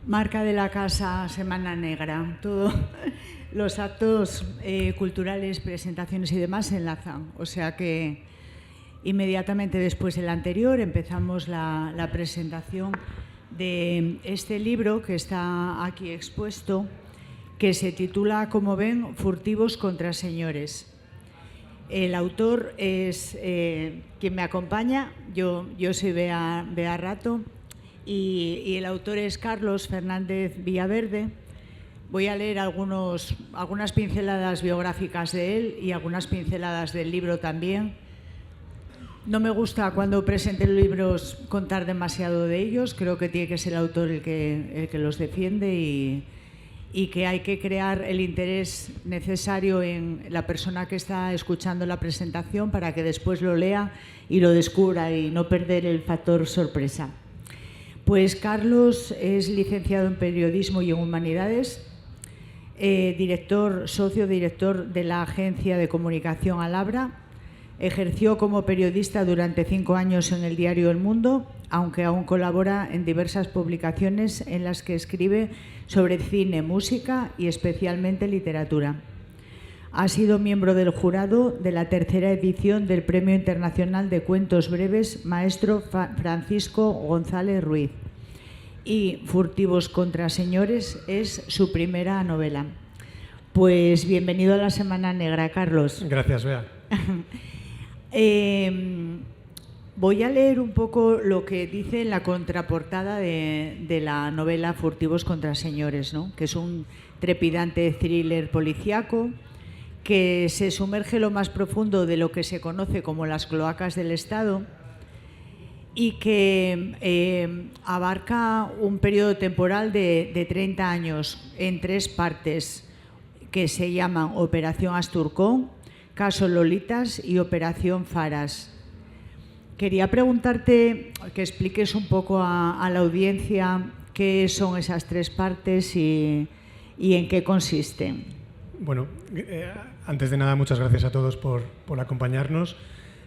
Marca de la casa Semana Negra. Todos los actos culturales, presentaciones y demás se enlazan. O sea que inmediatamente después del anterior empezamos la presentación de este libro que está aquí expuesto, que se titula, como ven, Furtivos contra señores. El autor es quien me acompaña, yo soy Bea Rato, y el autor es Carlos Fernández Villaverde. Voy a leer algunas pinceladas biográficas de él y algunas pinceladas del libro también. No me gusta cuando presenten libros contar demasiado de ellos, creo que tiene que ser el autor el que los defiende y que hay que crear el interés necesario en la persona que está escuchando la presentación para que después lo lea y lo descubra y no perder el factor sorpresa. Pues Carlos es licenciado en Periodismo y en Humanidades, socio director de la agencia de comunicación Alabra. Ejerció como periodista durante 5 años en el diario El Mundo, aunque aún colabora en diversas publicaciones en las que escribe sobre cine, música y especialmente literatura. Ha sido miembro del jurado de la 3ª edición del Premio Internacional de Cuentos Breves Maestro Francisco González Ruiz. Y Furtivos contra señores es su primera novela. Pues bienvenido a la Semana Negra, Carlos. Gracias, Bea. Voy a leer un poco lo que dice en la contraportada de la novela Furtivos contra señores, ¿no? Que es un trepidante thriller policíaco que se sumerge lo más profundo de lo que se conoce como las cloacas del Estado y que abarca un periodo temporal de 30 años en 3 partes que se llaman Operación Asturcón, Caso Lolitas y Operación Faras. Quería preguntarte que expliques un poco a la audiencia qué son esas 3 partes y en qué consisten. Bueno, antes de nada, muchas gracias a todos por acompañarnos.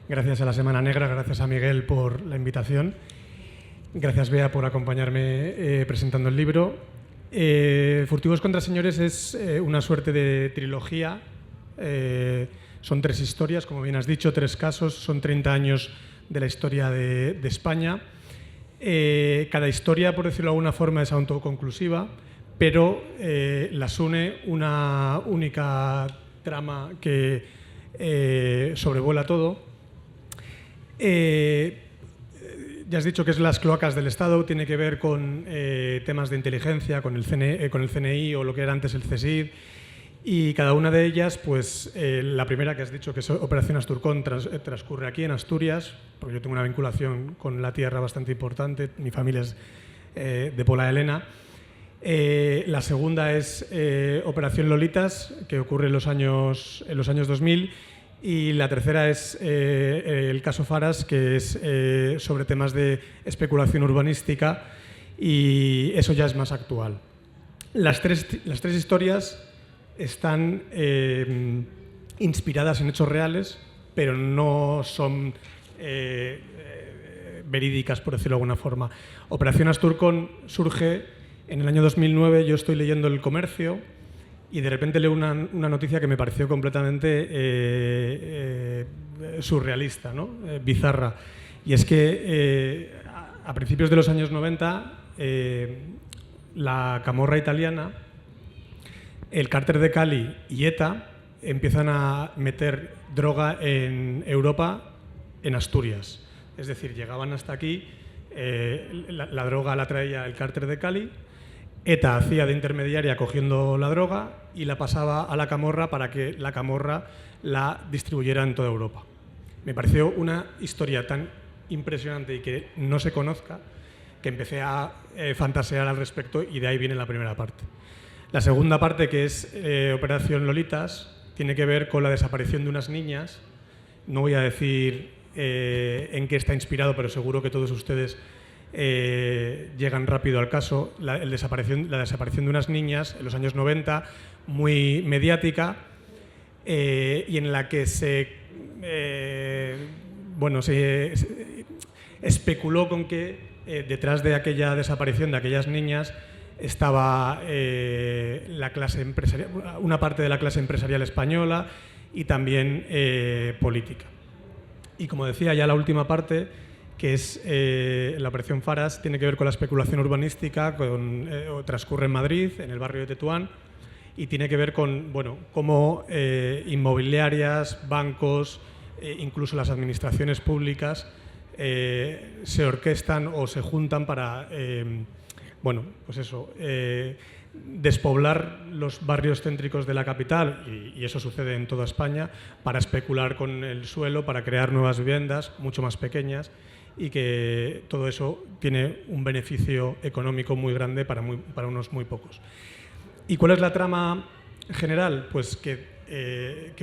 Gracias a la Semana Negra, gracias a Miguel por la invitación. Gracias, Bea, por acompañarme presentando el libro. Furtivos contra señores es una suerte de trilogía. Son 3 historias, como bien has dicho, 3 casos, son 30 años de la historia de España. Cada historia, por decirlo de alguna forma, es autoconclusiva, pero las une una única trama que sobrevuela todo. Ya has dicho que es las cloacas del Estado, tiene que ver con temas de inteligencia, con el CNI o lo que era antes el CSID. Y cada una de ellas, pues la primera que has dicho, que es Operación Asturcón, transcurre aquí en Asturias, porque yo tengo una vinculación con la tierra bastante importante, mi familia es de Pola de Lena. La segunda es Operación Lolitas, que ocurre en los años 2000, y la tercera es el caso Faras, que es sobre temas de especulación urbanística, y eso ya es más actual. Las tres historias están inspiradas en hechos reales, pero no son verídicas, por decirlo de alguna forma. Operación Asturcón surge en el año 2009, yo estoy leyendo El Comercio y de repente leo una noticia que me pareció completamente surrealista, ¿no? Bizarra. Y es que a principios de los años 90, la camorra italiana, el cártel de Cali y ETA empiezan a meter droga en Europa, en Asturias. Es decir, llegaban hasta aquí, la droga la traía el cártel de Cali, ETA hacía de intermediaria cogiendo la droga y la pasaba a la camorra para que la camorra la distribuyera en toda Europa. Me pareció una historia tan impresionante y que no se conozca que empecé a fantasear al respecto y de ahí viene la primera parte. La segunda parte, que es Operación Lolitas, tiene que ver con la desaparición de unas niñas. No voy a decir en qué está inspirado, pero seguro que todos ustedes llegan rápido al caso. La desaparición de unas niñas en los años 90, muy mediática, y en la que se especuló con que detrás de aquella desaparición de aquellas niñas estaba la clase empresarial, una parte de la clase empresarial española y también política. Y como decía, ya la última parte, que es la Operación Faras, tiene que ver con la especulación urbanística, transcurre en Madrid, en el barrio de Tetuán, y tiene que ver con, bueno, cómo inmobiliarias, bancos, incluso las administraciones públicas se orquestan o se juntan para, bueno, pues eso, despoblar los barrios céntricos de la capital, y eso sucede en toda España, para especular con el suelo, para crear nuevas viviendas mucho más pequeñas, y que todo eso tiene un beneficio económico muy grande para unos muy pocos. ¿Y cuál es la trama general? Pues que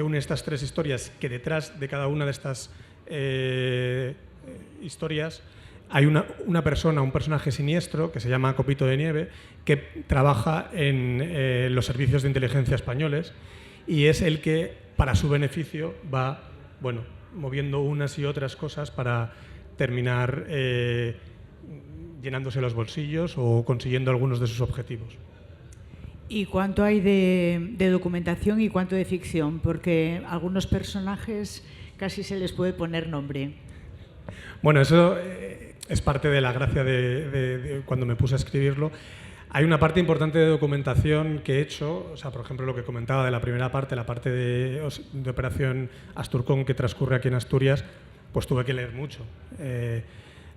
une estas tres historias, que detrás de cada una de estas historias hay una persona, un personaje siniestro que se llama Copito de Nieve, que trabaja en los servicios de inteligencia españoles, y es el que, para su beneficio, va, bueno, moviendo unas y otras cosas para terminar llenándose los bolsillos o consiguiendo algunos de sus objetivos. ¿Y cuánto hay de documentación y cuánto de ficción? Porque a algunos personajes casi se les puede poner nombre. Bueno, eso es parte de la gracia de cuando me puse a escribirlo. Hay una parte importante de documentación que he hecho, o sea, por ejemplo, lo que comentaba de la primera parte, la parte de Operación Asturcón, que transcurre aquí en Asturias, pues tuve que leer mucho.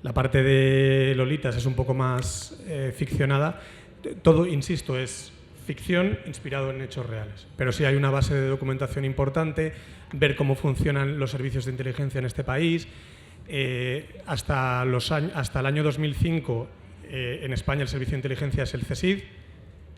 La parte de Lolitas es un poco más ficcionada. Todo, insisto, es ficción inspirado en hechos reales. Pero sí hay una base de documentación importante, ver cómo funcionan los servicios de inteligencia en este país. Hasta el año 2005 en España el servicio de inteligencia es el CSID,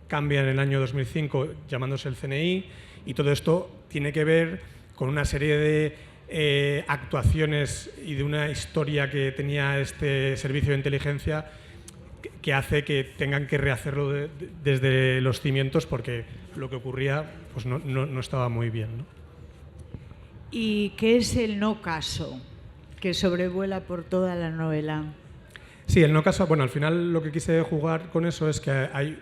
cambia en el año 2005 llamándose el CNI, y todo esto tiene que ver con una serie de actuaciones y de una historia que tenía este servicio de inteligencia que hace que tengan que rehacerlo desde los cimientos, porque lo que ocurría pues no estaba muy bien, ¿no? ¿Y qué es el no caso que sobrevuela por toda la novela? Sí, el no caso, bueno, al final lo que quise jugar con eso es que hay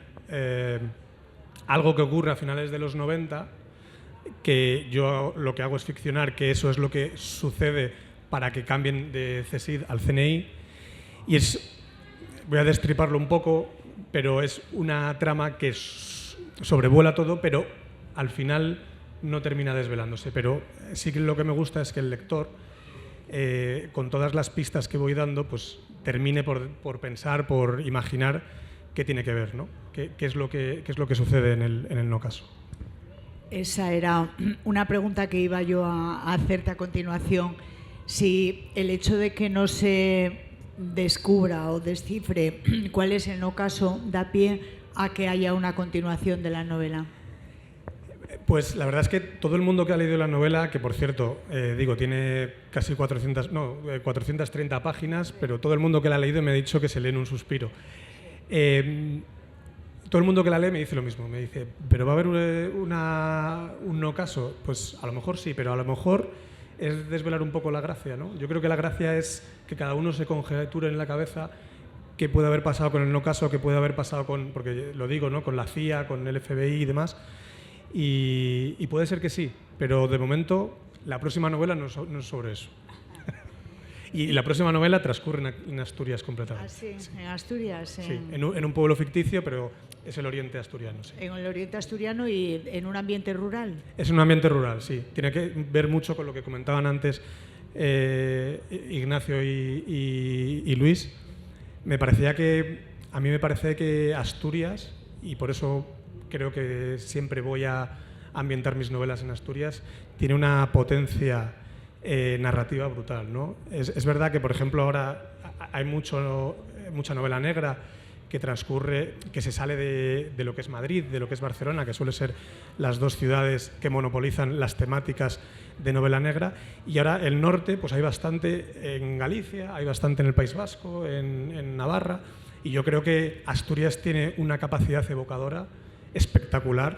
algo que ocurre a finales de los 90, que yo lo que hago es ficcionar que eso es lo que sucede para que cambien de CSID al CNI, y voy a destriparlo un poco, pero es una trama que sobrevuela todo, pero al final no termina desvelándose. Pero sí que lo que me gusta es que el lector, con todas las pistas que voy dando, pues termine por pensar, por imaginar qué tiene que ver, ¿no? ¿Qué es lo que sucede en el no caso? Esa era una pregunta que iba yo a hacerte a continuación. Si el hecho de que no se descubra o descifre cuál es el no caso da pie a que haya una continuación de la novela. Pues la verdad es que todo el mundo que ha leído la novela, que por cierto, tiene casi 430 páginas, pero todo el mundo que la ha leído me ha dicho que se lee en un suspiro. Todo el mundo que la lee me dice lo mismo, me dice, ¿pero va a haber un no caso? Pues a lo mejor sí, pero a lo mejor es desvelar un poco la gracia, ¿no? Yo creo que la gracia es que cada uno se conjeture en la cabeza qué puede haber pasado con el no caso, qué puede haber pasado porque lo digo, ¿no?, con la CIA, con el FBI y demás. Y puede ser que sí, pero de momento la próxima novela no es sobre eso. Y la próxima novela transcurre en Asturias completamente. Ah, sí, sí. En Asturias. Sí, en un pueblo ficticio, pero es el oriente asturiano. Sí. En el oriente asturiano y en un ambiente rural. Es un ambiente rural, sí. Tiene que ver mucho con lo que comentaban antes Ignacio y Luis. A mí me parece que Asturias, y por eso creo que siempre voy a ambientar mis novelas en Asturias, tiene una potencia narrativa brutal, ¿no? Es verdad que, por ejemplo, ahora hay mucha novela negra que transcurre, que se sale de lo que es Madrid, de lo que es Barcelona, que suele ser las dos ciudades que monopolizan las temáticas de novela negra, y ahora el norte, pues hay bastante en Galicia, hay bastante en el País Vasco, en Navarra, y yo creo que Asturias tiene una capacidad evocadora espectacular,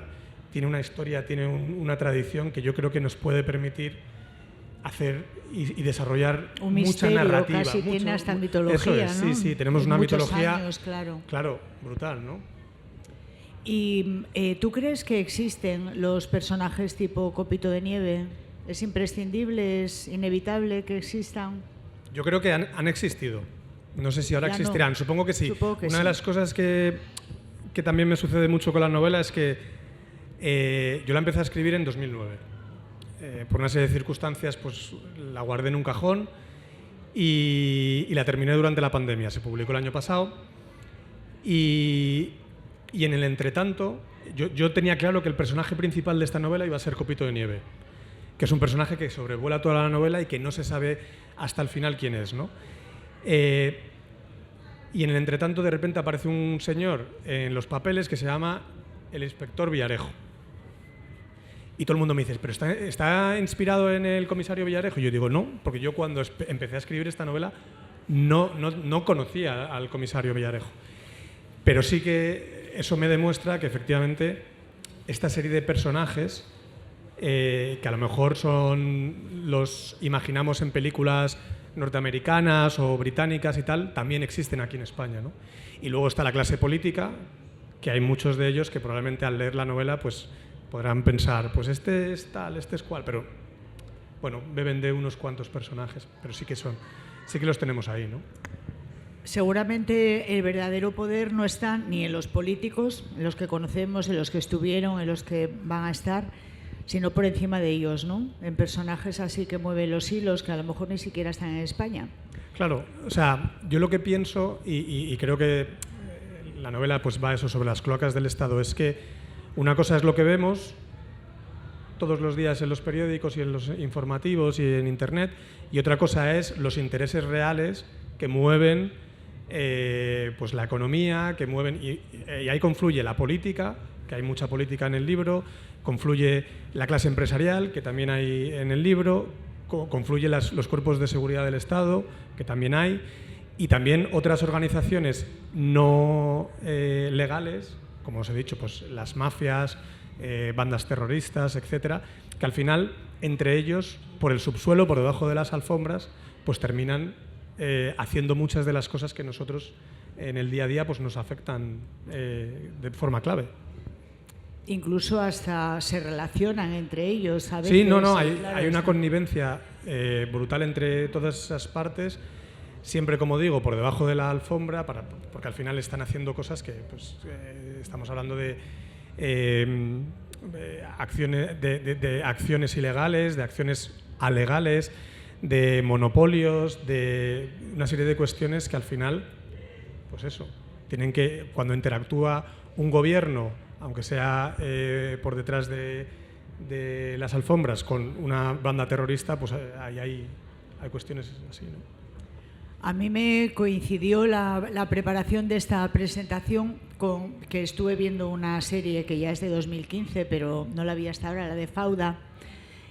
tiene una historia, tiene una tradición que yo creo que nos puede permitir hacer y desarrollar un mucha misterio, narrativa. Tiene hasta mitología, eso es, ¿no? sí, tenemos una mitología, años, claro, brutal, ¿no? ¿Y tú crees que existen los personajes tipo Copito de Nieve? ¿Es imprescindible, es inevitable que existan? Yo creo que han existido. No sé si ahora Ya existirán. no. Supongo que sí. Supongo que Una sí. de las cosas que también me sucede mucho con la novela es que yo la empecé a escribir en 2009. Por una serie de circunstancias, pues la guardé en un cajón y la terminé durante la pandemia. Se publicó el año pasado y en el entretanto yo tenía claro que el personaje principal de esta novela iba a ser Copito de Nieve, que es un personaje que sobrevuela toda la novela y que no se sabe hasta el final quién es, ¿no? Y en el entretanto de repente aparece un señor en los papeles que se llama el inspector Villarejo. Y todo el mundo me dice, ¿pero está inspirado en el comisario Villarejo? Y yo digo, no, porque yo cuando empecé a escribir esta novela no conocía al comisario Villarejo. Pero sí que eso me demuestra que efectivamente esta serie de personajes, que a lo mejor los imaginamos en películas norteamericanas o británicas y tal, también existen aquí en España, ¿no? Y luego está la clase política, que hay muchos de ellos que probablemente al leer la novela pues podrán pensar, pues este es tal, este es cual, pero bueno, beben de unos cuantos personajes, pero sí que los tenemos ahí, ¿no? Seguramente el verdadero poder no está ni en los políticos, en los que conocemos, en los que estuvieron, en los que van a estar, sino por encima de ellos, ¿no? En personajes así que mueven los hilos, que a lo mejor ni siquiera están en España. Claro, o sea, yo lo que pienso, y creo que la novela pues va eso sobre las cloacas del Estado, es que una cosa es lo que vemos todos los días en los periódicos y en los informativos y en Internet, y otra cosa es los intereses reales que mueven pues la economía, que mueven, y ahí confluye la política, que hay mucha política en el libro, confluye la clase empresarial, que también hay en el libro, confluye los cuerpos de seguridad del Estado, que también hay, y también otras organizaciones no legales, como os he dicho, pues las mafias, bandas terroristas, etcétera, que al final, entre ellos, por el subsuelo, por debajo de las alfombras, pues terminan haciendo muchas de las cosas que nosotros en el día a día pues nos afectan de forma clave. Incluso hasta se relacionan entre ellos, ¿sabes? Sí, hay una connivencia brutal entre todas esas partes, siempre, como digo, por debajo de la alfombra, porque al final están haciendo cosas que pues, estamos hablando de acciones ilegales, de acciones alegales, de monopolios, de una serie de cuestiones que al final, pues eso, tienen que, cuando interactúa un gobierno, aunque sea por detrás de las alfombras con una banda terrorista, pues ahí hay cuestiones así, ¿no? A mí me coincidió la preparación de esta presentación con que estuve viendo una serie que ya es de 2015, pero no la vi hasta ahora, la de Fauda,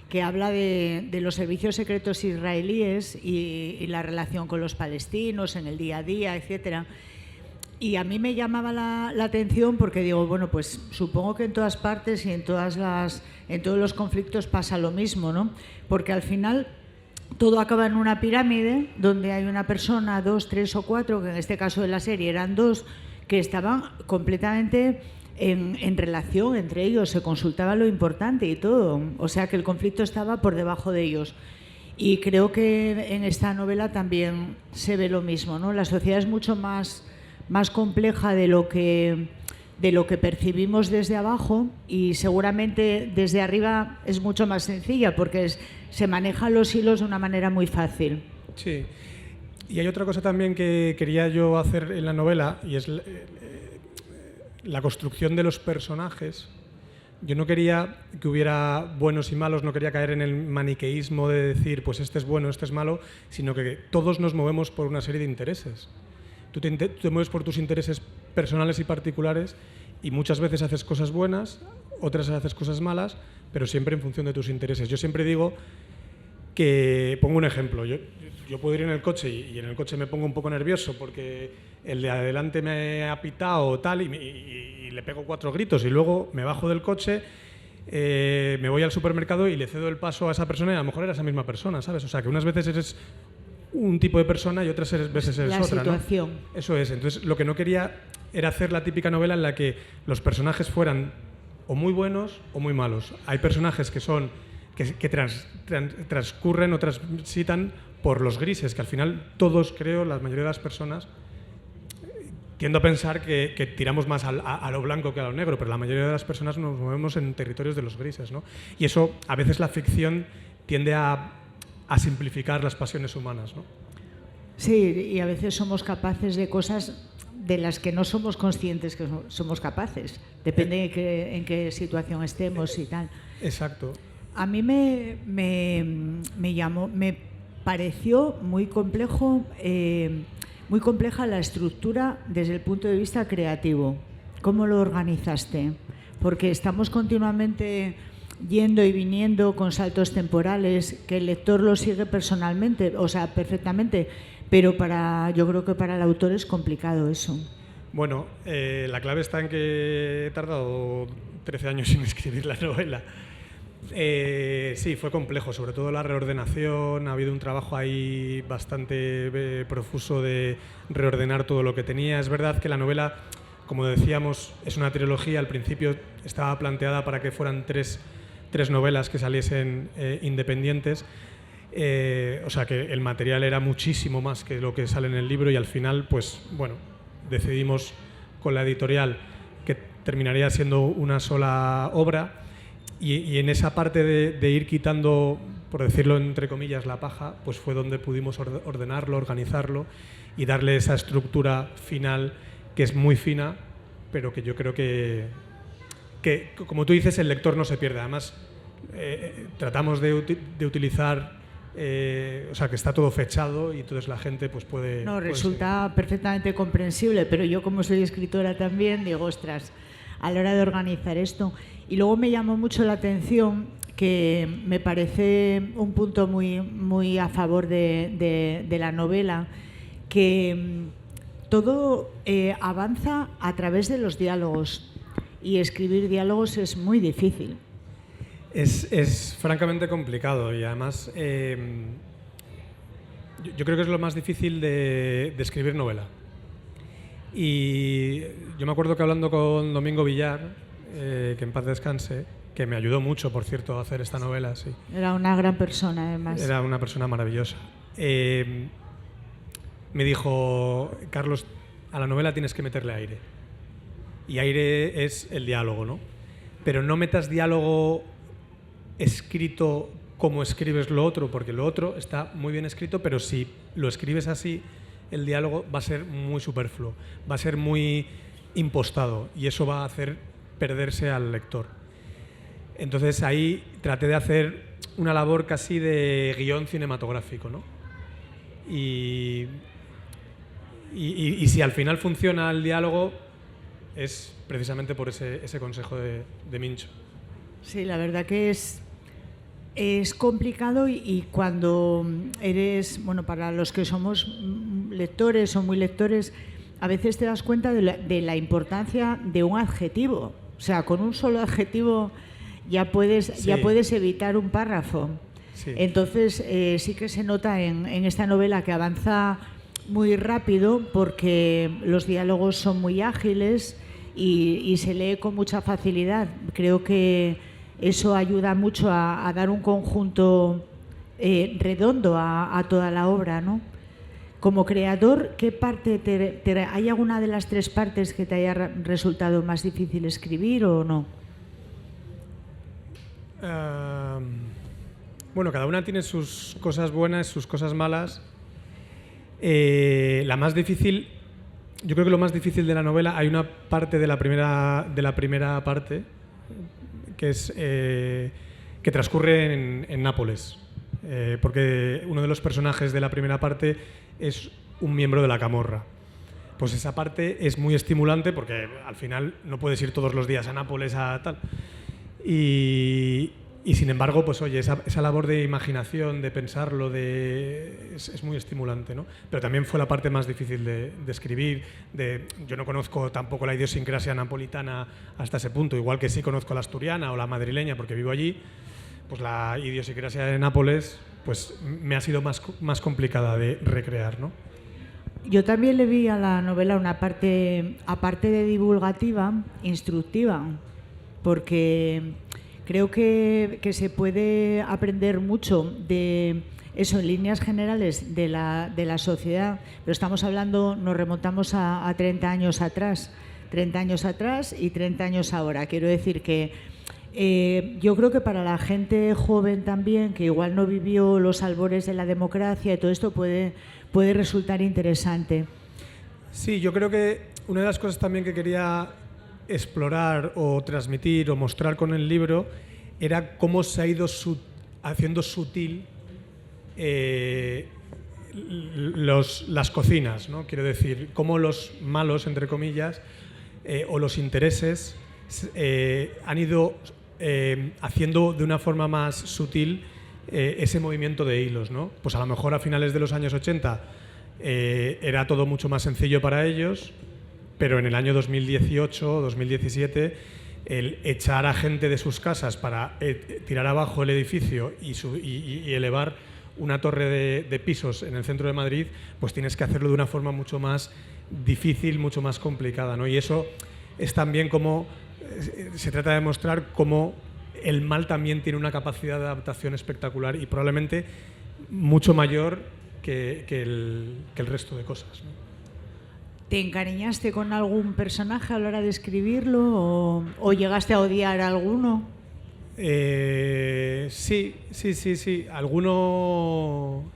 que habla de los servicios secretos israelíes y la relación con los palestinos en el día a día, etcétera. Y a mí me llamaba la atención porque digo, bueno, pues supongo que en todas partes y en todos los conflictos pasa lo mismo, ¿no? Porque al final todo acaba en una pirámide donde hay una persona, 2, 3 o 4, que en este caso de la serie eran 2, que estaban completamente en relación entre ellos, se consultaba lo importante y todo. O sea que el conflicto estaba por debajo de ellos. Y creo que en esta novela también se ve lo mismo, ¿no? La sociedad es mucho más compleja de lo que percibimos desde abajo, y seguramente desde arriba es mucho más sencilla porque se manejan los hilos de una manera muy fácil. Sí, y hay otra cosa también que quería yo hacer en la novela, y es la construcción de los personajes. Yo no quería que hubiera buenos y malos, no quería caer en el maniqueísmo de decir, pues este es bueno, este es malo, sino que todos nos movemos por una serie de intereses. Tú te mueves por tus intereses personales y particulares, y muchas veces haces cosas buenas, otras haces cosas malas, pero siempre en función de tus intereses. Yo siempre digo que, pongo un ejemplo, yo puedo ir en el coche y en el coche me pongo un poco nervioso porque el de adelante me ha pitado tal y le pego 4 gritos, y luego me bajo del coche, me voy al supermercado y le cedo el paso a esa persona, y a lo mejor era esa misma persona, ¿sabes? O sea, que unas veces eres un tipo de persona y otras veces eres la otra, situación. ¿no? Eso es. Entonces, lo que no quería era hacer la típica novela en la que los personajes fueran o muy buenos o muy malos. Hay personajes que transcurren o transitan por los grises, que al final todos, creo, la mayoría de las personas, tiendo a pensar que tiramos más a lo blanco que a lo negro, pero la mayoría de las personas nos movemos en territorios de los grises, ¿no? Y eso, a veces la ficción tiende a simplificar las pasiones humanas, ¿no? Sí, y a veces somos capaces de cosas de las que no somos conscientes que somos capaces. Depende en qué situación estemos y tal. Exacto. A mí me pareció muy complejo, muy compleja la estructura desde el punto de vista creativo. ¿Cómo lo organizaste? Porque estamos continuamente yendo y viniendo con saltos temporales, que el lector lo sigue personalmente, o sea, perfectamente, pero yo creo que para el autor es complicado eso. Bueno, la clave está en que he tardado 13 años en escribir la novela. Sí, fue complejo, sobre todo la reordenación. Ha habido un trabajo ahí bastante profuso de reordenar todo lo que tenía. Es verdad que la novela, como decíamos, es una trilogía. Al principio estaba planteada para que fueran tres novelas que saliesen independientes. O sea que el material era muchísimo más que lo que sale en el libro y al final, pues bueno, decidimos con la editorial que terminaría siendo una sola obra. Y en esa parte de ir quitando, por decirlo entre comillas, la paja, pues fue donde pudimos ordenarlo, organizarlo y darle esa estructura final que es muy fina, pero que yo creo que como tú dices, el lector no se pierde. Además, tratamos de utilizar, o sea, que está todo fechado y entonces la gente pues puede... No, resulta perfectamente comprensible, pero yo como soy escritora también digo, ostras, a la hora de organizar esto. Y luego me llamó mucho la atención que me parece un punto muy a favor de la novela, que todo avanza a través de los diálogos y escribir diálogos es muy difícil. Es francamente complicado y además yo creo que es lo más difícil de escribir novela. Y yo me acuerdo que hablando con Domingo Villar, que en paz descanse, que me ayudó mucho, por cierto, a hacer esta novela. Sí. Era una gran persona, además. Era una persona maravillosa. Me dijo, Carlos, a la novela tienes que meterle aire. Y aire es el diálogo, ¿no? Pero no metas diálogo escrito como escribes lo otro, porque lo otro está muy bien escrito, pero si lo escribes así, el diálogo va a ser muy superfluo, va a ser muy impostado y eso va a hacer perderse al lector. Entonces ahí traté de hacer una labor casi de guión cinematográfico, ¿no? Y si al final funciona el diálogo es precisamente por ese consejo de Mincho. Sí, la verdad que es complicado y cuando eres, bueno, para los que somos lectores o muy lectores, a veces te das cuenta de la importancia de un adjetivo. O sea, con un solo adjetivo ya puedes evitar un párrafo. Sí. Entonces, sí que se nota en esta novela que avanza muy rápido porque los diálogos son muy ágiles y se lee con mucha facilidad. Creo que eso ayuda mucho a dar un conjunto redondo a toda la obra, ¿no? Como creador, ¿qué parte hay alguna de las tres partes que te haya resultado más difícil escribir o no? Bueno, cada una tiene sus cosas buenas, sus cosas malas. La más difícil, yo creo que lo más difícil de la novela, hay una parte de la primera parte que es que transcurre en Nápoles, porque uno de los personajes de la primera parte es un miembro de la camorra. Pues esa parte es muy estimulante porque al final no puedes ir todos los días a Nápoles a tal. Y sin embargo, pues oye, esa labor de imaginación, de pensarlo, es muy estimulante, ¿no? Pero también fue la parte más difícil de escribir. Yo no conozco tampoco la idiosincrasia napolitana hasta ese punto, igual que sí conozco la asturiana o la madrileña porque vivo allí, pues la idiosincrasia de Nápoles pues me ha sido más complicada de recrear, ¿no? Yo también le vi a la novela una parte, aparte de divulgativa, instructiva, porque creo que se puede aprender mucho de eso en líneas generales de la sociedad, pero estamos hablando, nos remontamos a 30 años atrás y 30 años ahora. Quiero decir que yo creo que para la gente joven también, que igual no vivió los albores de la democracia y todo esto, puede resultar interesante. Sí, yo creo que una de las cosas también que quería explorar o transmitir o mostrar con el libro era cómo se ha ido haciendo sutil las cocinas, ¿no? Quiero decir, cómo los malos, entre comillas, o los intereses han ido haciendo de una forma más sutil ese movimiento de hilos, ¿no? Pues a lo mejor a finales de los años 80 era todo mucho más sencillo para ellos, pero en el año 2018 o 2017 el echar a gente de sus casas para tirar abajo el edificio y elevar una torre de pisos en el centro de Madrid, pues tienes que hacerlo de una forma mucho más difícil, mucho más complicada, ¿no? Y eso es también como se trata de mostrar cómo el mal también tiene una capacidad de adaptación espectacular y probablemente mucho mayor que el resto de cosas, ¿no? ¿Te encariñaste con algún personaje a la hora de escribirlo o llegaste a odiar a alguno? Sí. Alguno...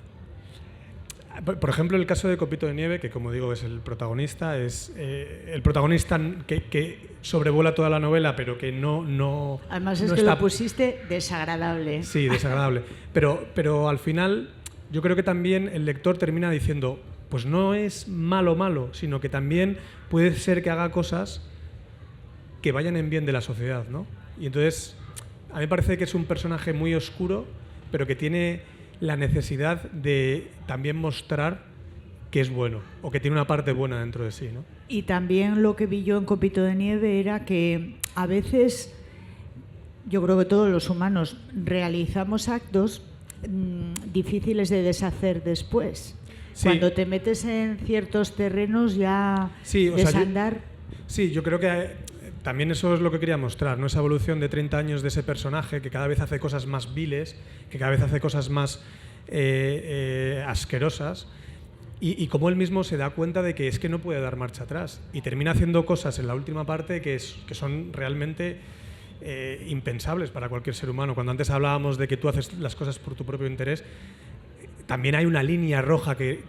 Por ejemplo, el caso de Copito de Nieve, que como digo es el protagonista, es el protagonista que sobrevuela toda la novela, pero que no Además es no que está... lo pusiste desagradable. Sí, desagradable. Pero al final yo creo que también el lector termina diciendo, pues no es malo, sino que también puede ser que haga cosas que vayan en bien de la sociedad, ¿no? Y entonces a mí me parece que es un personaje muy oscuro, pero que tiene la necesidad de también mostrar que es bueno o que tiene una parte buena dentro de sí, ¿no? Y también lo que vi yo en Copito de Nieve era que a veces, yo creo que todos los humanos realizamos actos difíciles de deshacer después. Sí. Cuando te metes en ciertos terrenos ya sí, desandar... Yo creo que también eso es lo que quería mostrar, ¿no? Esa evolución de 30 años de ese personaje que cada vez hace cosas más viles, que cada vez hace cosas más asquerosas y cómo él mismo se da cuenta de que es que no puede dar marcha atrás y termina haciendo cosas en la última parte que son realmente impensables para cualquier ser humano. Cuando antes hablábamos de que tú haces las cosas por tu propio interés, también hay una línea roja que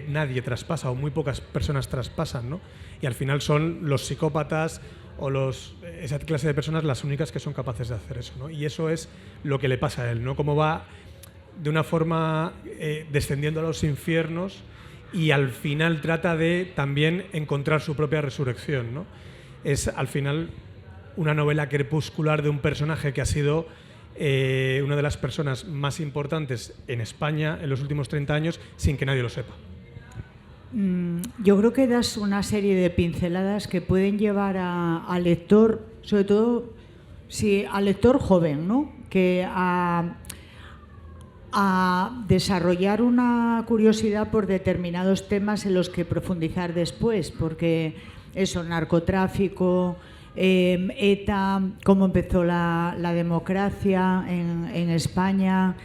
nadie traspasa o muy pocas personas traspasan, ¿no? Y al final son los psicópatas o esa clase de personas las únicas que son capaces de hacer eso, ¿no? Y eso es lo que le pasa a él, ¿no? Cómo va de una forma descendiendo a los infiernos y al final trata de también encontrar su propia resurrección, ¿no? Es al final una novela crepuscular de un personaje que ha sido una de las personas más importantes en España en los últimos 30 años sin que nadie lo sepa. Yo creo que das una serie de pinceladas que pueden llevar al lector, sobre todo al lector joven, ¿no? Que a desarrollar una curiosidad por determinados temas en los que profundizar después, porque eso, narcotráfico, ETA, cómo empezó la democracia en España,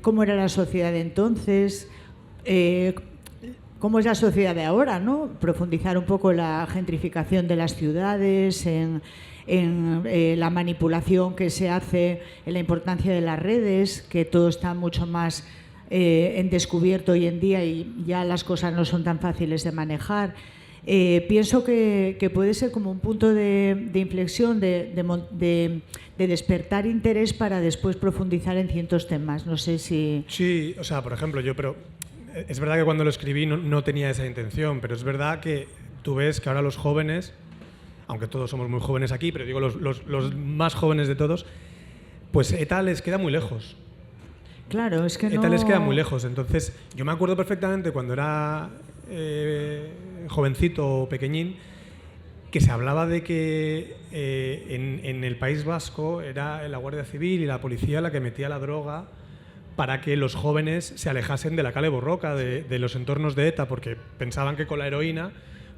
cómo era la sociedad de entonces, cómo es la sociedad de ahora, ¿no? Profundizar un poco en la gentrificación de las ciudades, en la manipulación que se hace, en la importancia de las redes, que todo está mucho más en descubierto hoy en día y ya las cosas no son tan fáciles de manejar. Pienso que puede ser como un punto de inflexión, de despertar interés para después profundizar en ciertos temas. No sé si... Sí, o sea, por ejemplo, es verdad que cuando lo escribí no tenía esa intención, pero es verdad que tú ves que ahora los jóvenes, aunque todos somos muy jóvenes aquí, pero digo los más jóvenes de todos, pues ETA les queda muy lejos. Claro, es que ETA les queda muy lejos. Entonces, yo me acuerdo perfectamente cuando era jovencito o pequeñín, que se hablaba de que en el País Vasco era la Guardia Civil y la policía la que metía la droga para que los jóvenes se alejasen de la Kale Borroka, de los entornos de ETA, porque pensaban que con la heroína,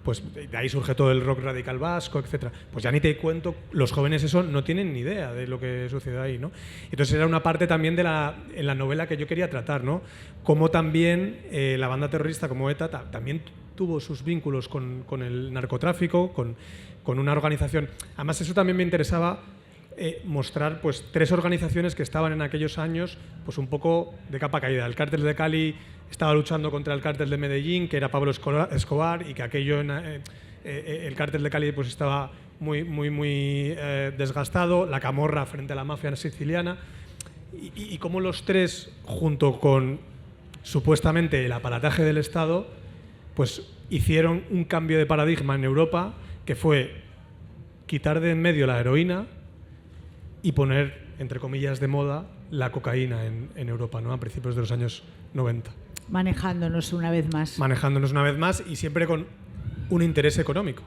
pues de ahí surge todo el rock radical vasco, etcétera. Pues ya ni te cuento, los jóvenes eso no tienen ni idea de lo que sucede ahí, ¿no? Entonces era una parte también en la novela que yo quería tratar, ¿no? Cómo también la banda terrorista como ETA también tuvo sus vínculos con el narcotráfico, con una organización. Además, eso también me interesaba mostrar pues 3 organizaciones que estaban en aquellos años pues un poco de capa caída. El cártel de Cali estaba luchando contra el cártel de Medellín, que era Pablo Escobar, y que aquello el cártel de Cali pues estaba muy desgastado, la camorra frente a la mafia siciliana, y cómo los 3, junto con supuestamente el aparataje del Estado, pues hicieron un cambio de paradigma en Europa, que fue quitar de en medio la heroína y poner, entre comillas, de moda la cocaína en Europa, ¿no? A principios de los años 90. Manejándonos una vez más. Manejándonos una vez más y siempre con un interés económico.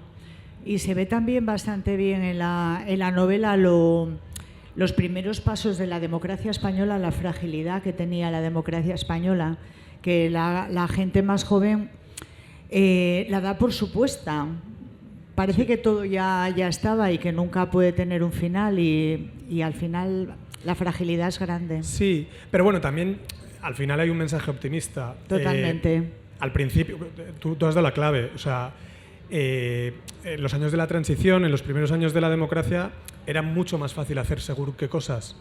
Y se ve también bastante bien en la novela los primeros pasos de la democracia española, la fragilidad que tenía la democracia española, que la gente más joven la da por supuesta. Parece que todo ya estaba y que nunca puede tener un final, y al final la fragilidad es grande. Sí, pero bueno, también al final hay un mensaje optimista. Totalmente. Al principio, tú has dado la clave, o sea, en los años de la transición, en los primeros años de la democracia, era mucho más fácil hacer seguro que cosas.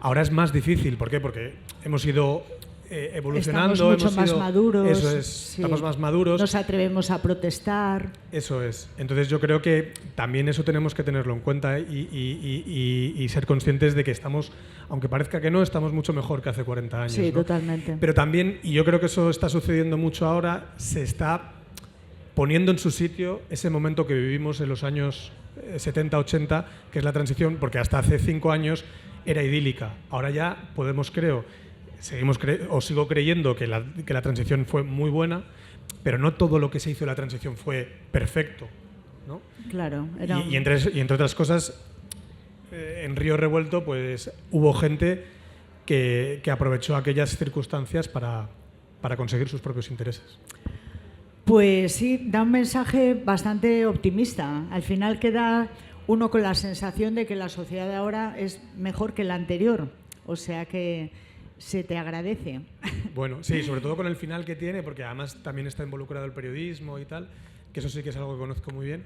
Ahora es más difícil, ¿por qué? Porque hemos ido evolucionando, estamos mucho más maduros. Eso es, sí. Estamos más maduros. Nos atrevemos a protestar. Eso es. Entonces yo creo que también eso tenemos que tenerlo en cuenta y ser conscientes de que estamos, aunque parezca que no, estamos mucho mejor que hace 40 años. Sí, ¿no? totalmente. Pero también, y yo creo que eso está sucediendo mucho ahora, se está poniendo en su sitio ese momento que vivimos en los años 70, 80, que es la transición, porque hasta hace 5 años era idílica. Ahora ya podemos, sigo creyendo que la transición fue muy buena, pero no todo lo que se hizo en la transición fue perfecto, ¿no? Claro. Y entre otras cosas, en Río Revuelto pues hubo gente que aprovechó aquellas circunstancias para conseguir sus propios intereses. Pues sí, da un mensaje bastante optimista. Al final queda uno con la sensación de que la sociedad de ahora es mejor que la anterior. O sea que se te agradece. Bueno, sí, sobre todo con el final que tiene, porque además también está involucrado el periodismo y tal, que eso sí que es algo que conozco muy bien.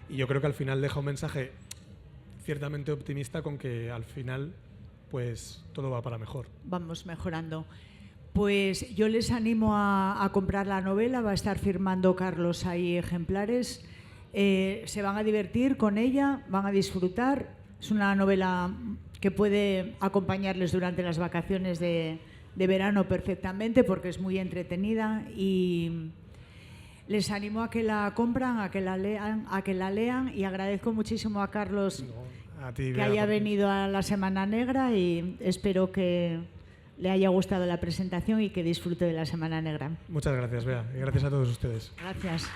Y yo creo que al final deja un mensaje ciertamente optimista con que al final pues todo va para mejor. Vamos mejorando. Pues yo les animo a comprar la novela, va a estar firmando Carlos ahí ejemplares. Se van a divertir con ella, van a disfrutar. Es una novela que puede acompañarles durante las vacaciones de verano perfectamente, porque es muy entretenida, y les animo a que la compran, a que la lean, y agradezco muchísimo a Carlos que haya venido a la Semana Negra, y espero que le haya gustado la presentación y que disfrute de la Semana Negra. Muchas gracias, Bea, y gracias a todos ustedes. Gracias.